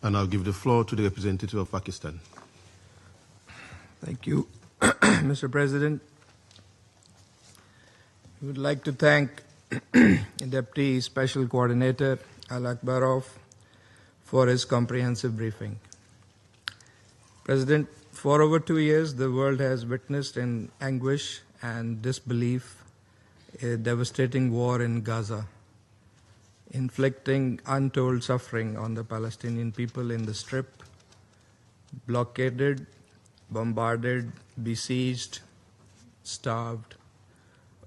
And I'll give the floor to the representative of Pakistan. Thank you, Mr. President. We would like to thank Deputy Special Coordinator Alakbarov for his comprehensive briefing. President, for over 2 years, the world has witnessed in anguish and disbelief a devastating war in Gaza, inflicting untold suffering on the Palestinian people in the Strip, blockaded, bombarded, besieged, starved,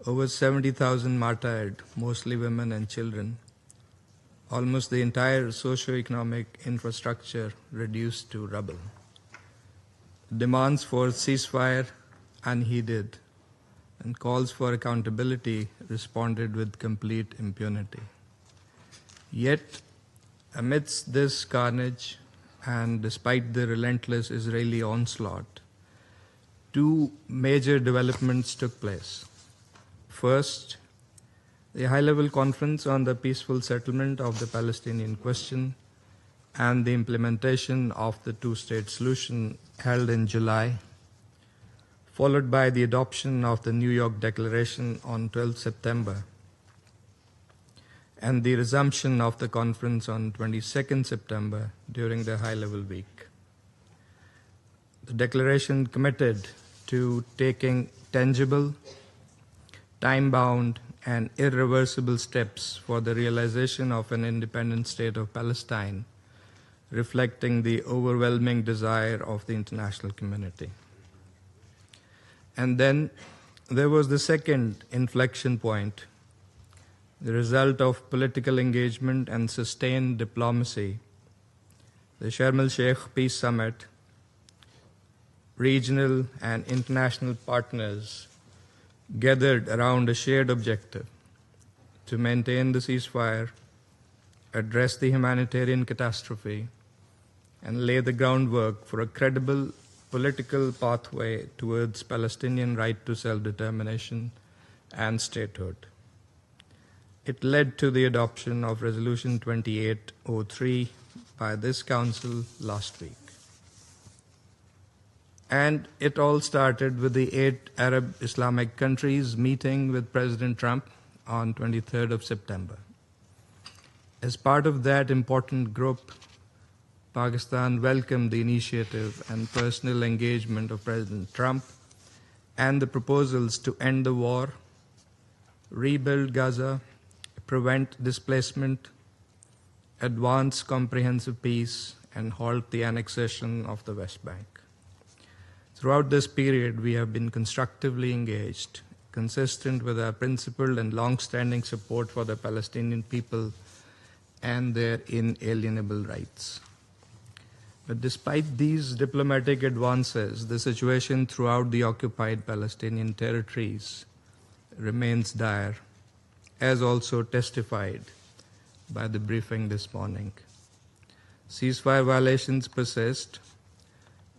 over 70,000 martyred, mostly women and children, almost the entire socio-economic infrastructure reduced to rubble. Demands for ceasefire unheeded, and calls for accountability responded with complete impunity. Yet, amidst this carnage, and despite the relentless Israeli onslaught, two major developments took place. First, the high-level conference on the peaceful settlement of the Palestinian Question and the implementation of the two-state solution held in July, followed by the adoption of the New York Declaration on 12 September, and the resumption of the conference on 22nd September during the high-level week. The declaration committed to taking tangible, time-bound, and irreversible steps for the realization of an independent state of Palestine, reflecting the overwhelming desire of the international community. And then there was the second inflection point, the result of political engagement and sustained diplomacy, the Sharm el-Sheikh Peace Summit. Regional and international partners gathered around a shared objective to maintain the ceasefire, address the humanitarian catastrophe, and lay the groundwork for a credible political pathway towards Palestinian right to self-determination and statehood. It led to the adoption of Resolution 2803 by this Council last week. And it all started with the 8 Arab Islamic countries meeting with President Trump on 23rd of September. As part of that important group, Pakistan welcomed the initiative and personal engagement of President Trump and the proposals to end the war, rebuild Gaza, prevent displacement, advance comprehensive peace, and halt the annexation of the West Bank. Throughout this period, we have been constructively engaged, consistent with our principled and long-standing support for the Palestinian people and their inalienable rights. But despite these diplomatic advances, the situation throughout the occupied Palestinian territories remains dire, as also testified by the briefing this morning. Ceasefire violations persist.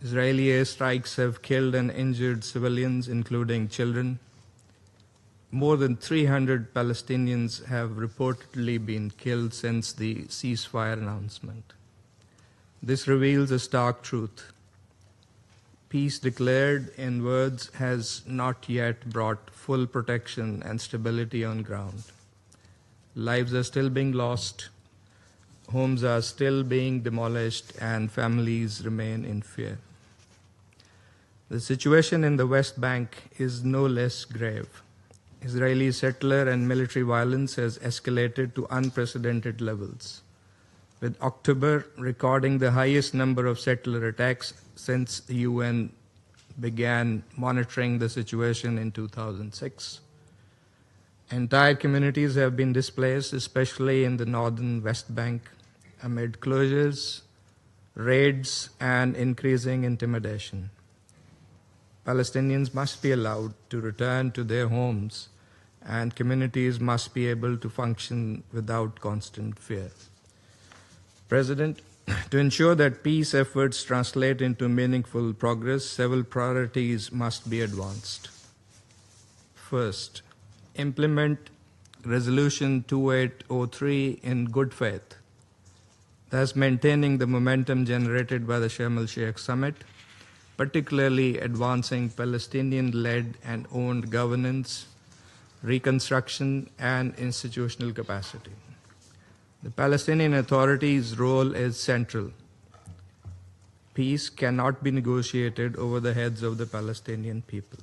Israeli airstrikes have killed and injured civilians, including children. More than 300 Palestinians have reportedly been killed since the ceasefire announcement. This reveals a stark truth. Peace declared in words has not yet brought full protection and stability on ground. Lives are still being lost, homes are still being demolished, and families remain in fear. The situation in the West Bank is no less grave. Israeli settler and military violence has escalated to unprecedented levels, with October recording the highest number of settler attacks since the UN began monitoring the situation in 2006. Entire communities have been displaced, especially in the northern West Bank, amid closures, raids, and increasing intimidation. Palestinians must be allowed to return to their homes, and communities must be able to function without constant fear. President, to ensure that peace efforts translate into meaningful progress, several priorities must be advanced. First, implement Resolution 2803 in good faith. thus maintaining the momentum generated by the Sharm el-Sheikh summit, particularly advancing Palestinian-led and owned governance, reconstruction, and institutional capacity. The Palestinian Authority's role is central. Peace cannot be negotiated over the heads of the Palestinian people.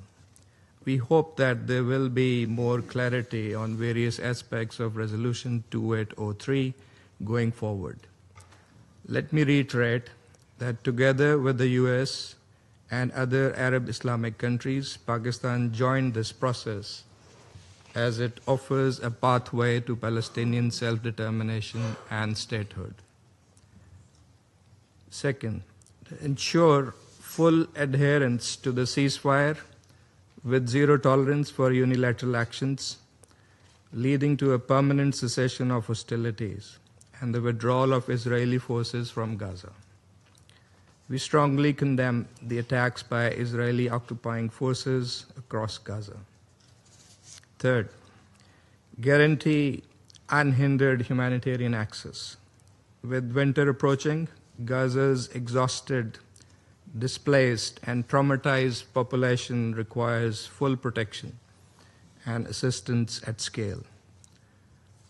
We hope that there will be more clarity on various aspects of Resolution 2803 going forward. Let me reiterate that together with the US and other Arab Islamic countries, Pakistan joined this process as it offers a pathway to Palestinian self-determination and statehood. Second, to ensure full adherence to the ceasefire with zero tolerance for unilateral actions, leading to a permanent cessation of hostilities and the withdrawal of Israeli forces from Gaza. We strongly condemn the attacks by Israeli occupying forces across Gaza. Third, guarantee unhindered humanitarian access. With winter approaching, Gaza's exhausted, displaced, and traumatized population requires full protection and assistance at scale.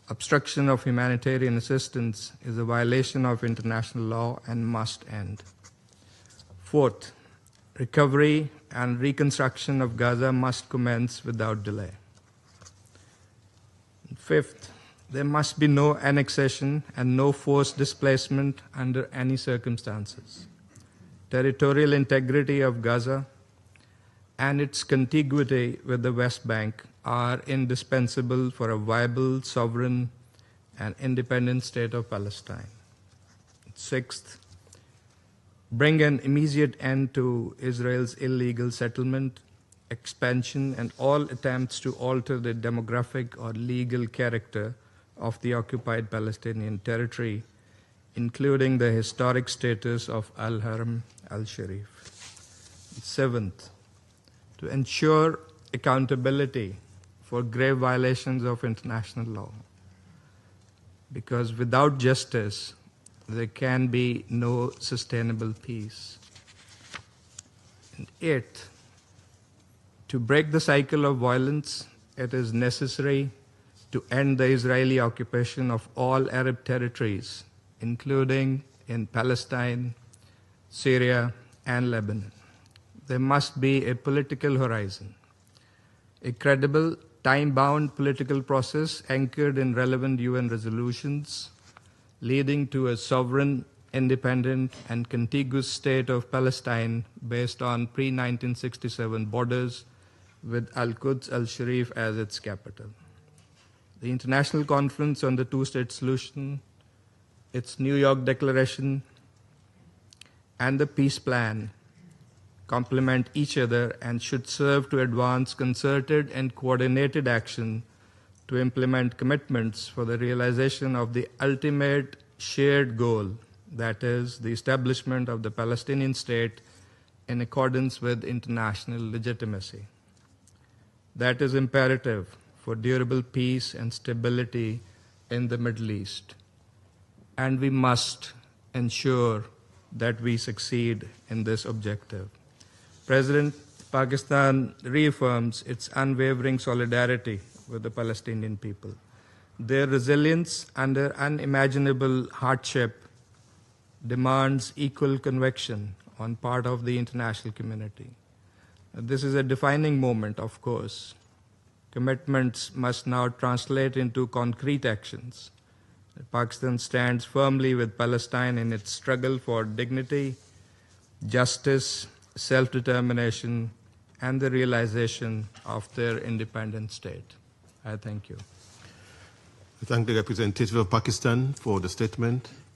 Obstruction of humanitarian assistance is a violation of international law and must end. Fourth, recovery and reconstruction of Gaza must commence without delay. Fifth, there must be no annexation and no forced displacement under any circumstances. Territorial integrity of Gaza and its contiguity with the West Bank are indispensable for a viable, sovereign, and independent state of Palestine. Sixth, bring an immediate end to Israel's illegal settlement, expansion, and all attempts to alter the demographic or legal character of the occupied Palestinian territory, including the historic status of Al-Haram al-Sharif. Seventh, to ensure accountability for grave violations of international law, because without justice, there can be no sustainable peace. And eighth, to break the cycle of violence, it is necessary to end the Israeli occupation of all Arab territories, including in Palestine, Syria, and Lebanon. There must be a political horizon, a credible, time-bound political process anchored in relevant UN resolutions, leading to a sovereign, independent, and contiguous state of Palestine based on pre-1967 borders with Al-Quds al-Sharif as its capital. The International Conference on the Two-State Solution, its New York Declaration, and the Peace Plan complement each other and should serve to advance concerted and coordinated action to implement commitments for the realization of the ultimate shared goal, that is, the establishment of the Palestinian state in accordance with international legitimacy. That is imperative for durable peace and stability in the Middle East. And we must ensure that we succeed in this objective. President, Pakistan reaffirms its unwavering solidarity with the Palestinian people. Their resilience under unimaginable hardship demands equal conviction on part of the international community. This is a defining moment, of course. Commitments must now translate into concrete actions. Pakistan stands firmly with Palestine in its struggle for dignity, justice, self-determination, and the realization of their independent state. I thank you. I thank the representative of Pakistan for the statement.